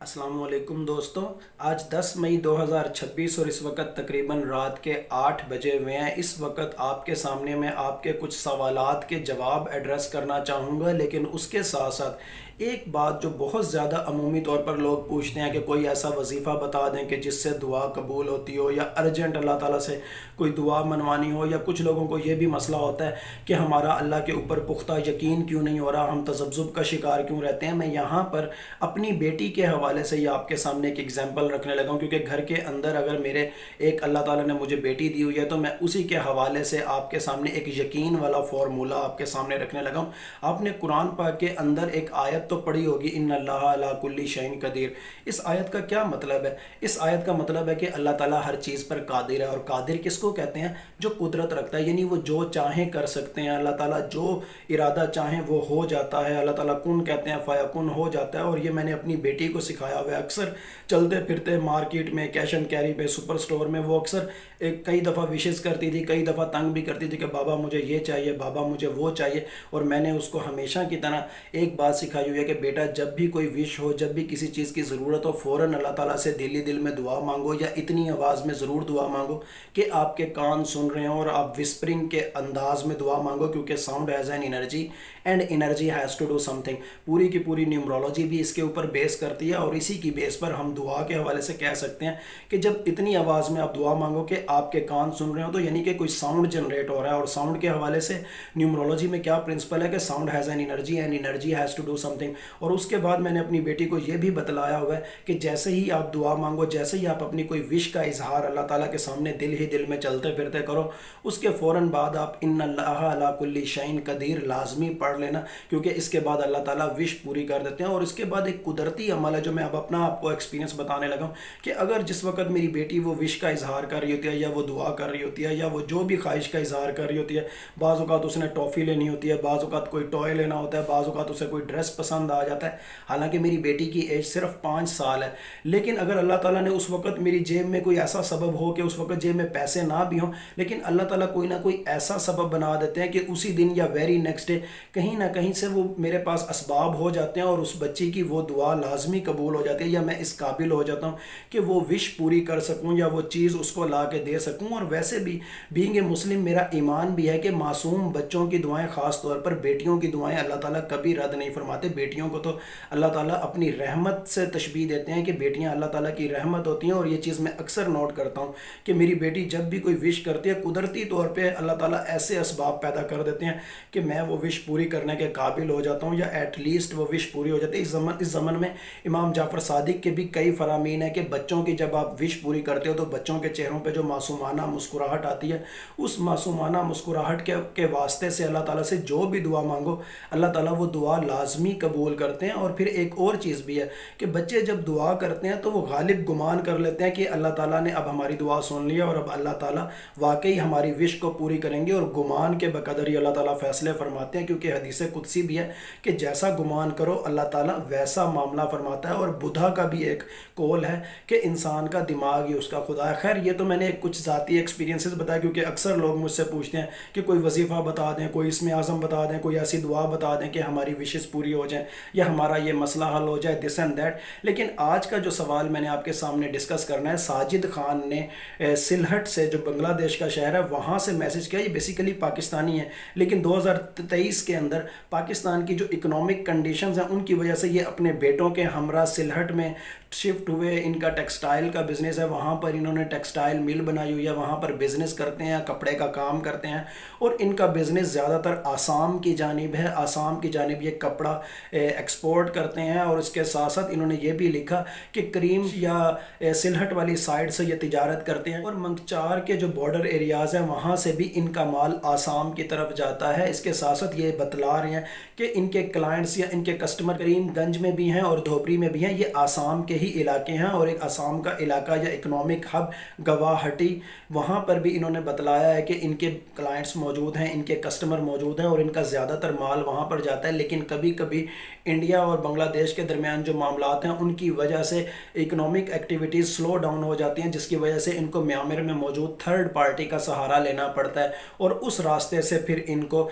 अस्सलाम वालेकुम दोस्तों। आज 10 मई 2026 और इस वक्त तकरीबन रात के 8 बजे हुए हैं। इस वक्त आपके सामने मैं आपके कुछ सवालात के जवाब एड्रेस करना चाहूँगा, लेकिन उसके साथ साथ एक बात जो बहुत ज़्यादा अमूमी तौर पर लोग पूछते हैं कि कोई ऐसा वजीफ़ा बता दें कि जिससे दुआ कबूल होती हो, या अर्जेंट अल्लाह ताला से कोई दुआ मनवानी हो, या कुछ लोगों को ये भी मसला होता है कि हमारा अल्लाह के ऊपर पुख्ता यकीन क्यों नहीं हो रहा, हम तज़ब्ज़ुब का शिकार क्यों रहते हैं। मैं यहाँ पर अपनी बेटी के हवाले से ये आपके सामने एक एग्जांपल रखने लगा हूँ, क्योंकि घर के अंदर अगर मेरे एक अल्लाह ताला ने मुझे बेटी दी हुई है तो मैं उसी के हवाले से आपके सामने एक यकीन वाला फार्मूला आपके सामने रखने लगा हूँ। आपने कुरान पाक के अंदर एक आयत तो पढ़ी होगी, इन्नल्लाह अला कुल्ली शैइन कदीर। इस आयत का क्या मतलब है? इस आयत का मतलब है कि अल्लाह ताला हर चीज़ पर कादिर है। और कादिर किसको कहते हैं? जो कुदरत रखता है, यानी वो जो चाहे कर सकते हैं। अल्लाह ताला जो इरादा चाहे वो हो जाता है। अल्लाह ताला कुन कहते हैं फ़यकुन हो जाता है। और ये मैंने अपनी बेटी को सिखाया हुआ है। अक्सर चलते फिरते मार्केट में, कैश एंड कैरी पे, सुपर स्टोर में वो अक्सर कई दफ़ा विशेज़ करती थी, कई दफ़ा तंग भी करती थी कि बाबा मुझे ये चाहिए, बाबा मुझे वो चाहिए। और मैंने उसको हमेशा की तरह एक बात सिखाई हुई है कि बेटा जब भी कोई विश हो, जब भी किसी चीज़ की ज़रूरत हो, फ़ौरन अल्लाह ताला से दिल ही दिल में दुआ मांगो, या इतनी आवाज़ में ज़रूर दुआ मांगो कि आपके कान सुन रहे हों, और आप विस्परिंग के अंदाज में दुआ मांगो, क्योंकि sound has an energy and energy has to do something. पूरी की पूरी न्यूमरोलॉजी भी इसके ऊपर बेस करती है, और इसी की बेस पर हम दुआ के हवाले से कह सकते हैं कि जब इतनी आवाज़ में आप दुआ मांगो कि आपके कान सुन रहे हो, तो यानी कि कोई साउंड जनरेट हो रहा है। और साउंड के हवाले से न्यूमरोलॉजी में क्या प्रिंसिपल है कि sound has an energy and energy has to do something. और उसके बाद मैंने अपनी बेटी को ये भी बतलाया हुआ है कि जैसे ही आप दुआ मांगो, जैसे ही आप अपनी कोई विश का इजहार अल्लाह ताला के सामने दिल ही दिल में चलते फिरते करो, उसके फ़ौरन बाद आप इन्नल्लाह अला कुल्ली शैइन कदीर लाजमी पढ़ लेना, क्योंकि इसके बाद अल्लाह ताला विश पूरी कर देते हैं। और इसके बाद एक कुदरती अमल है जो मैं अब अपना आपको एक्सपीरियंस बताने लगा हूँ कि अगर जिस वक्त मेरी बेटी वो विश का इजहार कर रही होती है, या वो दुआ कर रही होती है, या वो जो भी ख्वाहिश का इजहार कर रही होती है, बाज़ औक़ात उसने टॉफ़ी लेनी होती है, बाज़ औक़ात कोई टॉय लेना होता है, बाज़ औक़ात उसे कोई ड्रेस पसंद आ जाता है। हालांकि मेरी बेटी की एज सिर्फ 5 साल है, लेकिन अगर अल्लाह ताला ने उस वक्त मेरी जेब में कोई ऐसा सबब हो कि उस वक्त जेब में पैसे ना भी हों, लेकिन अल्लाह ताला कोई ना कोई ऐसा सबब बना देते हैं कि उसी दिन या वेरी नेक्स्ट डे कहीं ना कहीं से वो मेरे पास असबाब हो जाते हैं, और उस बच्ची की वो दुआ लाजमी कबूल हो जाती है, या मैं इस काबिल हो जाता हूँ कि वो विश पूरी कर सकूँ, या वो चीज़ उसको ला के दे सकूँ। और वैसे भी बीइंग ए मुस्लिम मेरा ईमान भी है कि मासूम बच्चों की दुआएं, ख़ास तौर पर बेटियों की दुआएं अल्लाह ताला कभी रद्द नहीं फरमाते। बेटियों को तो अल्लाह ताला अपनी रहमत से तशबीह देते हैं कि बेटियां अल्लाह ताला की रहमत होती हैं। और ये चीज़ मैं अक्सर नोट करता हूँ कि मेरी बेटी जब भी कोई विश करती है, कुदरती तौर पे अल्लाह ताला ऐसे असबाब पैदा कर देते हैं कि मैं वो विश पूरी करने के काबिल हो जाता हूँ, या एटलीस्ट वो विश पूरी हो जाती है। इस ज़मन में इमाम जाफ़र सादिक के भी कई फरामीन है कि बच्चों की जब आप विश पूरी करते हो तो बच्चों के चेहरों पर जो मासूमाना मुस्कुराहट आती है, उस मासूमाना मुस्कुराहट के वास्ते से अल्लाह ताला से जो भी दुआ मांगो, अल्लाह ताला वो दुआ लाजमी कबूल करते हैं। और फिर एक और चीज़ भी है कि बच्चे जब दुआ करते हैं तो वो गालिब गुमान कर लेते हैं कि अल्लाह ताला ने अब हमारी दुआ सुन लिया, और अब अल्लाह ताला वाकई हमारी विश को पूरी करेंगे। और गुमान के बकदर ही अल्लाह ताला फ़ैसले फरमाते हैं, क्योंकि हदीस कुदसी भी है कि जैसा गुमान करो अल्लाह ताला वैसा मामला फरमाता है। और बुधा का भी एक कौल है कि इंसान का दिमाग ही उसका खुदा है। खैर, ये तो मैंने कुछ ज़ाती एक्सपीरियंसेस बताया, क्योंकि अक्सर लोग मुझसे पूछते हैं कि कोई वजीफ़ा बता दें, कोई इसमें आज़म बता दें, कोई ऐसी दुआ बता दें कि हमारी विशेस पूरी हो जाए, या हमारा ये मसला हल हो जाए, दिस एंड दैट। लेकिन आज का जो सवाल मैंने आपके सामने डिस्कस करना है, साजिद खान ने सिलहट से, जो बांग्लादेश का शहर है, वहाँ से मैसेज किया। ये बेसिकली पाकिस्तानी है, लेकिन 2023 के अंदर पाकिस्तान की जो इकोनॉमिक कंडीशंस हैं उनकी वजह से ये अपने बेटों के हमरा सिलहट में शिफ्ट हुए। इनका टेक्सटाइल का बिज़नेस है, वहाँ पर इन्होंने टेक्सटाइल मिल बनाई हुई है, वहाँ पर बिज़नेस करते हैं, कपड़े का काम करते हैं। और इनका बिज़नेस ज़्यादातर आसाम की जानिब है। आसाम की जानिब ये कपड़ा एक्सपोर्ट करते हैं। और इसके साथ साथ इन्होंने ये भी लिखा कि करीम या सिलहट वाली साइड से ये तिजारत करते हैं, और मंगचार के जो बॉर्डर एरियाज़ हैं वहाँ से भी इनका माल आसाम की तरफ जाता है। इसके साथ साथ ये बतला रहे हैं कि इनके क्लाइंट्स या इनके कस्टमर करीमगंज में भी हैं और धोबरी में भी हैं। ये आसाम के ही इलाके हैं। और एक आसाम का इलाका या इकोनॉमिक हब गुवाहाटी, वहाँ पर भी इन्होंने बतलाया है कि इनके क्लाइंट्स मौजूद हैं, इनके कस्टमर मौजूद हैं, और इनका ज़्यादातर माल वहाँ पर जाता है। लेकिन कभी कभी انڈیا اور بنگلہ دیش کے درمیان جو معاملات ہیں ان کی وجہ سے اکنامک ایکٹیویٹیز سلو ڈاؤن ہو جاتی ہیں، جس کی وجہ سے ان کو میانمار میں موجود تھرڈ پارٹی کا سہارا لینا پڑتا ہے اور اس راستے سے پھر ان کو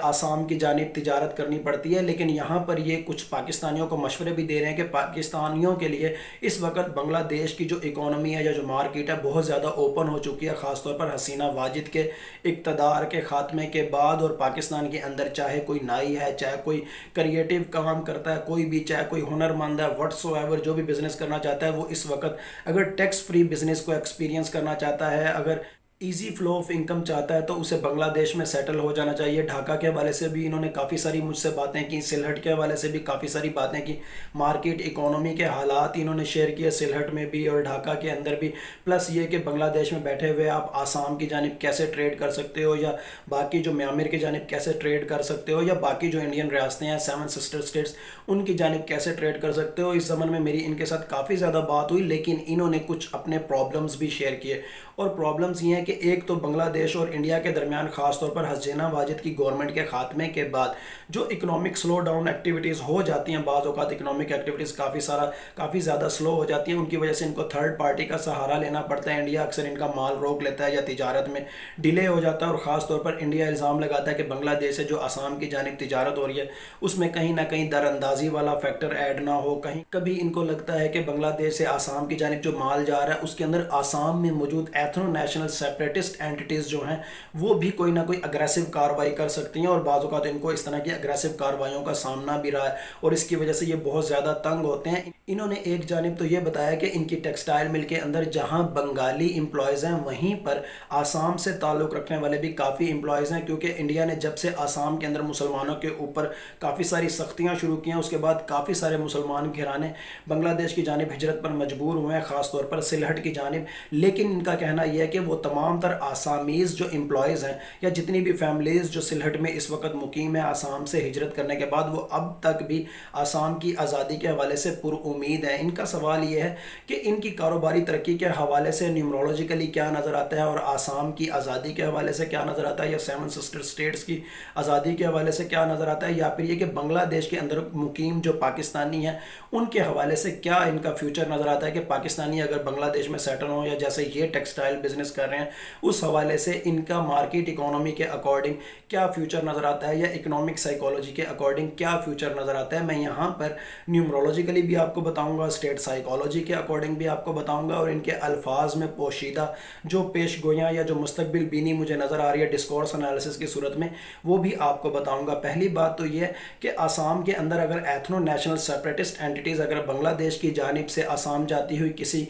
آسام کی جانب تجارت کرنی پڑتی ہے۔ لیکن یہاں پر یہ کچھ پاکستانیوں کو مشورے بھی دے رہے ہیں کہ پاکستانیوں کے لیے اس وقت بنگلہ دیش کی جو اکانومی ہے یا جو مارکیٹ ہے بہت زیادہ اوپن ہو چکی ہے، خاص طور پر حسینہ واجد کے اقتدار کے خاتمے کے بعد، اور پاکستان کے اندر چاہے کوئی نائی ہے، چاہے کوئی کریٹیو کام کرتا ہے، کوئی بھی، چاہے کوئی ہنرمند ہے، وٹس ایور جو بھی بزنس کرنا چاہتا ہے، وہ اس وقت اگر ٹیکس فری بزنس کو ایکسپیرینس کرنا چاہتا ہے، اگر ایزی فلو آف انکم چاہتا ہے، تو اسے بنگلہ دیش میں سیٹل ہو جانا چاہیے۔ ڈھاکہ کے حوالے سے بھی انہوں نے کافی ساری مجھ سے باتیں کی، سلہٹ کے حوالے سے بھی کافی ساری باتیں کی، مارکیٹ اکانومی کے حالات انہوں نے شیئر کیے سلہٹ میں بھی اور ڈھاکہ کے اندر بھی، پلس یہ کہ بنگلہ دیش میں بیٹھے ہوئے آپ آسام کی جانب کیسے ٹریڈ کر سکتے ہو، یا باقی جو میانمار کی جانب کیسے ٹریڈ کر سکتے ہو، یا باقی جو انڈین ریاستیں ہیں 7 سسٹر اسٹیٹس ان کی جانب کیسے ٹریڈ کر سکتے ہو۔ اس زمن میں میری ان کے ساتھ کافی زیادہ بات ہوئی، لیکن انہوں نے کچھ اپنے پرابلمز بھی شیئر کیے، اور پرابلمز یہ ہیں کہ ایک تو بنگلہ دیش اور انڈیا کے درمیان خاص طور پر حسینہ واجد کی گورنمنٹ کے خاتمے کے بعد جو اکنامک سلو ڈاؤن ایکٹیویٹیز ہو جاتی ہیں، بعض اوقات اکنامک ایکٹیویٹیز کافی زیادہ سلو ہو جاتی ہیں، ان کی وجہ سے ان کو تھرڈ پارٹی کا سہارا لینا پڑتا ہے۔ انڈیا اکثر ان کا مال روک لیتا ہے یا تجارت میں ڈیلے ہو جاتا ہے، اور خاص طور پر انڈیا الزام لگاتا ہے کہ بنگلہ دیش سے جو آسام کی جانب تجارت ہو رہی ہے اس میں کہیں نہ کہیں در اندازی والا فیکٹر ایڈ نہ ہو، کہیں کبھی ان کو لگتا ہے کہ بنگلہ دیش سے آسام کی جانب جو مال جا رہا ہے اس کے اندر آسام میں موجود ایتھنو نیشنل سیپریٹسٹ اینٹیز جو ہیں وہ بھی کوئی نہ کوئی اگریسو کاروائی کر سکتی ہیں، اور بعض اوقات ان کو اس طرح کی اگریسو کاروائیوں کا سامنا بھی رہا ہے، اور اس کی وجہ سے یہ بہت زیادہ تنگ ہوتے ہیں۔ انہوں نے ایک جانب تو یہ بتایا کہ ان کی ٹیکسٹائل مل کے اندر جہاں بنگالی امپلائیز ہیں وہیں پر آسام سے تعلق رکھنے والے بھی کافی امپلائیز ہیں، کیونکہ انڈیا نے جب سے آسام کے اندر مسلمانوں کے اوپر کافی ساری سختیاں شروع کی ہیں اس کے بعد کافی سارے مسلمان گھرانے بنگلہ دیش کی جانب ہجرت پر مجبور ہوئے ہیں، خاص طور پر سلہٹ کی جانب۔ لیکن ان کا کہنا یہ ہے کہ وہ تمام تر آسامیز جو امپلائیز ہیں یا جتنی بھی فیملیز جو سلہٹ میں اس وقت مقیم ہے آسام سے ہجرت کرنے کے بعد، وہ اب تک بھی آسام کی آزادی کے حوالے سے پر امید ہے۔ ان کا سوال یہ ہے کہ ان کی کاروباری ترقی کے حوالے سے نیومرولوجیکلی کیا نظر آتا ہے، اور آسام کی آزادی کے حوالے سے کیا نظر آتا ہے، یا 7 سسٹر اسٹیٹس کی آزادی کے حوالے سے کیا نظر آتا ہے، یا پھر یہ کہ بنگلہ دیش کے اندر مقیم جو پاکستانی ہیں ان کے حوالے سے کیا ان کا فیوچر نظر آتا ہے کہ پاکستانی اگر بنگلہ دیش میں سیٹل ہوں، یا جیسے یہ ٹیکسٹائل بزنس کر رہے ہیں اس حوالے سے ان کا مارکیٹ اکانومی کے اکارڈنگ کیا فیوچر نظر آتا ہے، یا اکنامک سائیکالوجی کے اکارڈنگ کیا فیوچر نظر آتا ہے۔ میں یہاں پر نیومرولوجیکلی بھی آپ کو بتاؤں گا، اسٹیٹ سائیکالوجی کے اکارڈنگ بھی آپ کو بتاؤں گا، اور ان کے الفاظ میں پوشیدہ جو پیش گویاں یا جو مستقبل بینی مجھے نظر آ رہی ہے ڈسکورس انالیسس کی صورت میں وہ بھی آپ کو بتاؤں گا۔ پہلی بات تو یہ کہ آسام کے اندر اگر ایتھنو نیشنل سیپریٹسٹ اینٹیز اگر بنگلہ دیش کی جانب سے آسام جاتی ہوئی کسی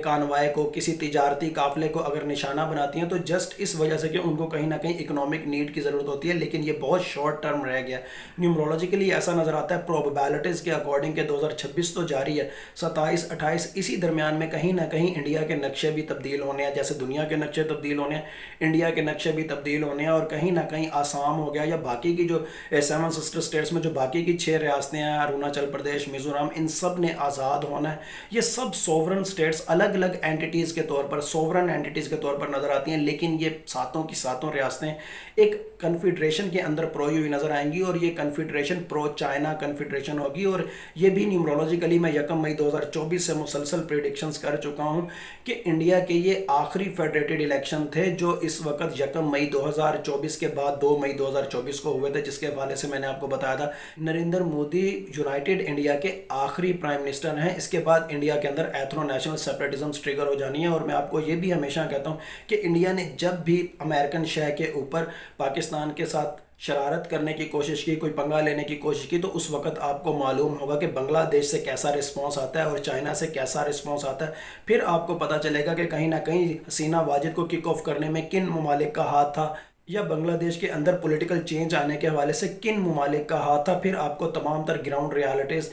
کانوائے کو، کسی تجارتی قافلے کو اگر نشانہ بناتی ہیں تو جسٹ اس وجہ سے کہ ان کو کہیں نہ کہیں اکنامک نیڈ کی ضرورت ہوتی ہے، لیکن یہ بہت شارٹ ٹرم رہ گیا۔ نیومرولوجیکلی ایسا نظر آتا ہے پروبیبلٹیز کے اکارڈنگ کہ 2026 تو جاری ہے، 27 28 اسی درمیان میں کہیں نہ کہیں انڈیا کے نقشے بھی تبدیل ہونے ہیں، جیسے دنیا کے نقشے تبدیل ہونے ہیں انڈیا کے نقشے بھی تبدیل ہونے ہیں، اور کہیں نہ کہیں آسام ہو گیا یا باقی کی جو 7 سسٹر اسٹیٹس میں جو باقی کی 6 ریاستیں ہیں، اروناچل پردیش، میزورام، ان سب نے آزاد ہونا ہے۔ یہ سب سوورن اسٹیٹس الگ الگ اینٹیز کے طور پر، سوورن اینٹیز کے طور پر نظر آتی ہیں، لیکن یہ ساتوں کی ساتوں ریاستیں ایک کنفیڈریشن کے اندر پروئی ہوئی نظر آئیں گی، اور یہ کنفیڈریشن پرو چائنا کنفیڈریشن ہوگی۔ اور یہ بھی نیومرولوجیکلی میں 1 مئی 2024 سے مسلسل پریڈکشنز کر چکا ہوں کہ انڈیا کے یہ آخری فیڈریٹڈ الیکشن تھے جو اس وقت 1 مئی 2024 کے بعد 2 مئی 2024 کو ہوئے تھے، جس کے حوالے سے میں نے آپ کو بتایا تھا نریندر مودی یونائٹڈ انڈیا کے آخری پرائم منسٹر ہیں۔ اس کے بعد انڈیا کے اندر ایتھنو نیشنل سیپریٹزم ٹریگر ہو جانی ہے، اور میں آپ کو یہ بھی ہمیشہ کہتا ہوں کہ انڈیا نے جب بھی امریکن شے کے اوپر پاکستان کے ساتھ شرارت کرنے کی کوشش کی، کوئی پنگا لینے کی کوشش کی، تو اس وقت آپ کو معلوم ہوگا کہ بنگلہ دیش سے کیسا رسپانس آتا ہے اور چائنا سے کیسا رسپانس آتا ہے۔ پھر آپ کو پتہ چلے گا کہ کہیں نہ کہیں حسینہ واجد کو کک آف کرنے میں کن ممالک کا ہاتھ تھا، یا بنگلہ دیش کے اندر پولیٹیکل چینج آنے کے حوالے سے کن ممالک کا ہاتھ تھا۔ پھر آپ کو تمام تر گراؤنڈ ریالٹیز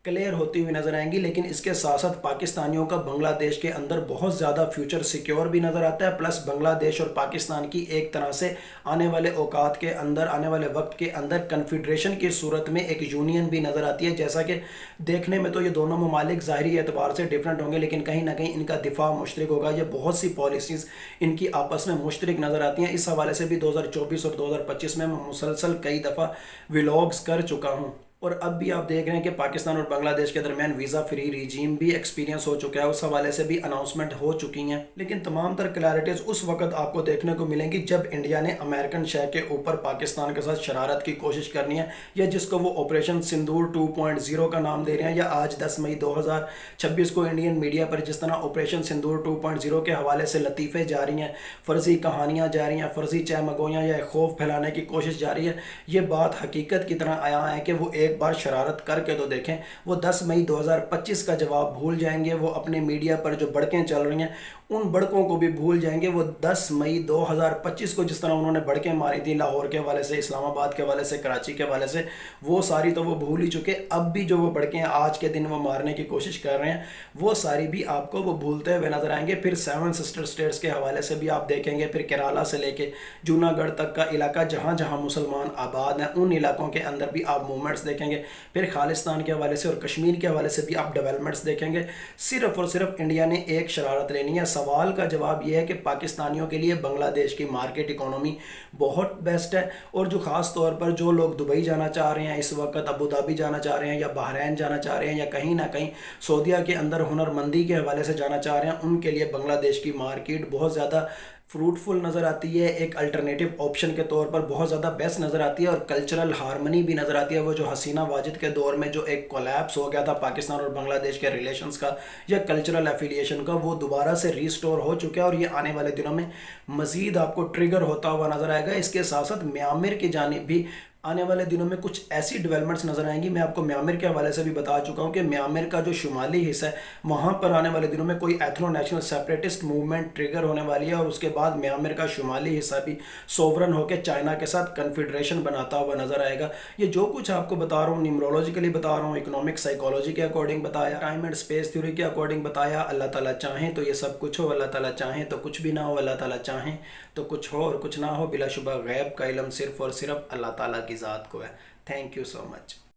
کلیئر ہوتی ہوئی نظر آئیں گی، لیکن اس کے ساتھ ساتھ پاکستانیوں کا بنگلہ دیش کے اندر بہت زیادہ فیوچر سیکیور بھی نظر آتا ہے، پلس بنگلہ دیش اور پاکستان کی ایک طرح سے آنے والے اوقات کے اندر، آنے والے وقت کے اندر کنفیڈریشن کی صورت میں ایک یونین بھی نظر آتی ہے۔ جیسا کہ دیکھنے میں تو یہ دونوں ممالک ظاہری اعتبار سے ڈیفرنٹ ہوں گے، لیکن کہیں نہ کہیں ان کا دفاع مشترک ہوگا، یہ بہت سی پالیسیز ان کی آپس میں مشترک نظر آتی ہیں۔ اس حوالے سے بھی 2024 اور 2025 میں مسلسل کئی دفعہ ولاگز کر چکا ہوں۔ और अब भी आप देख रहे हैं कि पाकिस्तान और बांग्लादेश के दरमियान वीज़ा फ्री रिजीम भी एक्सपीरियंस हो चुका है, उस हवाले से भी अनाउंसमेंट हो चुकी हैं। लेकिन तमाम तर क्लैरिटीज़ उस वक्त आपको देखने को मिलेंगी जब इंडिया ने अमेरिकन शह के ऊपर पाकिस्तान के साथ शरारत की कोशिश करनी है, या जिसको वो ऑपरेशन सिंदूर 2.0 का नाम दे रहे हैं, या आज 10 मई 2026 को इंडियन मीडिया पर जिस तरह ऑपरेशन सिंदूर 2.0 के हवाले से लतीफ़े जारी हैं, फ़र्ज़ी कहानियाँ जारी हैं, फ़र्ज़ी चहमगोयाँ या खौफ फैलाने की कोशिश जारी है, ये बात हकीकत की तरह आया है कि वो एक बार शरारत करके तो देखें। वो 10 मई 2025 का जवाब भूल जाएंगे, वो अपने मीडिया पर जो भड़कें चल रही हैं उन भड़कों को भी भूल जाएंगे। वो 10 मई 2025 को जिस तरह उन्होंने भड़कें मारी थी लाहौर के हवाले से, इस्लामाबाद के हवाले से, कराची के हवाले से, वो सारी तो वो भूल ही चुके। अब भी जो वो भड़कें आज के दिन वो मारने की कोशिश कर रहे हैं, वो सारी भी आपको वो भूलते हुए नजर आएंगे। फिर 7 सिस्टर स्टेट्स के हवाले से भी आप देखेंगे, फिर केरला से लेके जूनागढ़ तक का इलाका जहाँ जहाँ मुसलमान आबाद हैं उन इलाकों के अंदर भी आप मूवमेंट्स देखेंगे। फिर खालिस्तान के हवाले से और कश्मीर के हवाले से भी आप डेवलपमेंट्स देखेंगे। सिर्फ और सिर्फ इंडिया ने एक शरारत लेनी है। सवाल का जवाब यह है कि पाकिस्तानियों के लिए बांग्लादेश की मार्केट इकोनॉमी बहुत बेस्ट है, और जो ख़ास तौर पर जो लोग दुबई जाना चाह रहे हैं इस वक्त, अबू धाबी जाना चाह रहे हैं, या बहरैन जाना चाह रहे हैं, या कहीं ना कहीं सऊदीया के अंदर हुनरमंदी के हवाले से जाना चाह रहे हैं, उनके लिए बांग्लादेश की मार्केट बहुत ज़्यादा फ्रूटफुल नज़र आती है। एक अल्टरनेटिव ऑप्शन के तौर पर बहुत ज़्यादा बेस्ट नज़र आती है, और कल्चरल हार्मनी भी नज़र आती है। वो जो हसीना वाजिद के दौर में जो एक कोलैप्स हो गया था पाकिस्तान और बांग्लादेश के रिलेशंस का या कल्चरल एफिलिएशन का, वो दोबारा से रीस्टोर हो चुका है, और ये आने वाले दिनों में मज़ीद आपको ट्रिगर होता हुआ नज़र आएगा। इसके साथ साथ म्यांमार की जानिब भी आने वाले दिनों में कुछ ऐसी डेवलपमेंट्स नज़र आएंगी। मैं आपको म्यांमार के हवाले से भी बता चुका हूँ कि म्यांमार का जो शुमाली हिस्सा है वहाँ पर आने वाले दिनों में कोई ethno national separatist movement trigger होने वाली है, और उसके बाद म्यांमार का शुमाली हिस्सा भी सोवरन होकर चाइना के साथ कन्फेडरेशन बनाता हुआ नज़र आएगा। ये जो कुछ आपको बता रहा हूँ न्यूमरोलॉजिकली बता रहा हूँ, इकोनॉमिक साइकोलॉजी के अकॉर्डिंग बताया, टाइम एंड स्पेस थ्योरी के अकॉर्डिंग बताया। अल्लाह ताला चाहें तो ये सब कुछ हो, अल्लाह ताला चाहें तो कुछ भी ना हो, अल्लाह ताला चाहें तो कुछ हो और कुछ ना हो। बिलाशुबह गैब का इल्म सिर्फ़ और सिर्फ अल्लाह ताला की ज़ात को है। Thank you so much.